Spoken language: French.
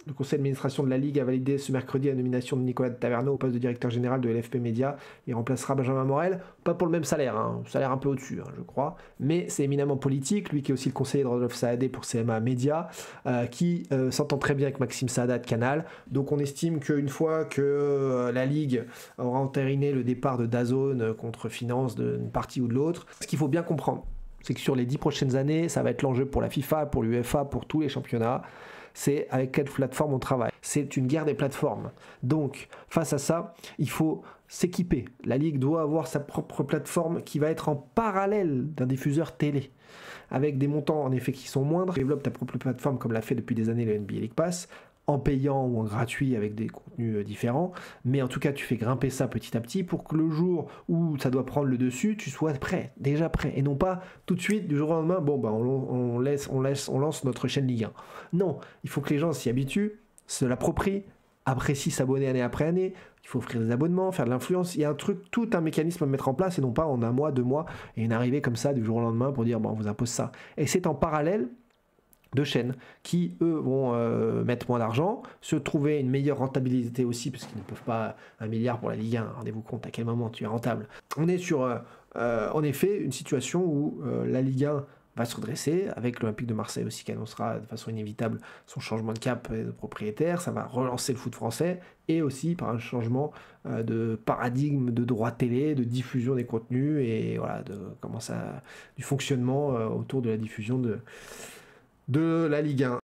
Le conseil d'administration de la Ligue a validé ce mercredi la nomination de Nicolas de Taverneau au poste de directeur général de LFP Média. Il remplacera Benjamin Morel, pas pour le même salaire, salaire un peu au-dessus, je crois, mais c'est éminemment politique, lui qui est aussi le conseiller de Rodolphe Saadé pour CMA Média, qui s'entend très bien avec Maxime Saada de Canal. Donc on estime qu'une fois que la Ligue aura entériné le départ de DAZN contre finance d'une partie ou de l'autre, ce qu'il faut bien comprendre, c'est que sur les 10 prochaines années, ça va être l'enjeu pour la FIFA, pour l'UEFA, pour tous les championnats, c'est avec quelle plateforme on travaille. C'est une guerre des plateformes. Donc, face à ça, il faut s'équiper. La Ligue doit avoir sa propre plateforme qui va être en parallèle d'un diffuseur télé, avec des montants en effet qui sont moindres. Développe ta propre plateforme comme l'a fait depuis des années le NBA League Pass, en payant ou en gratuit avec des contenus différents, mais en tout cas tu fais grimper ça petit à petit pour que le jour où ça doit prendre le dessus, tu sois prêt, déjà prêt, et non pas tout de suite du jour au lendemain, bon bah on lance notre chaîne Ligue 1. Non, il faut que les gens s'y habituent, se l'approprient, apprécient s'abonner année après année, il faut offrir des abonnements, faire de l'influence, il y a un truc, tout un mécanisme à mettre en place, et non pas en un mois, 2 mois, et une arrivée comme ça du jour au lendemain pour dire bon on vous impose ça. Et c'est en parallèle de chaînes qui, eux, vont mettre moins d'argent, se trouver une meilleure rentabilité aussi, parce qu'ils ne peuvent pas 1 milliard pour la Ligue 1, rendez-vous compte à quel moment tu es rentable. On est sur, en effet, une situation où la Ligue 1 va se redresser, avec l'Olympique de Marseille aussi qui annoncera de façon inévitable son changement de cap de propriétaire, ça va relancer le foot français, et aussi par un changement de paradigme de droit télé, de diffusion des contenus, et voilà, du fonctionnement autour de la diffusion de la Ligue 1.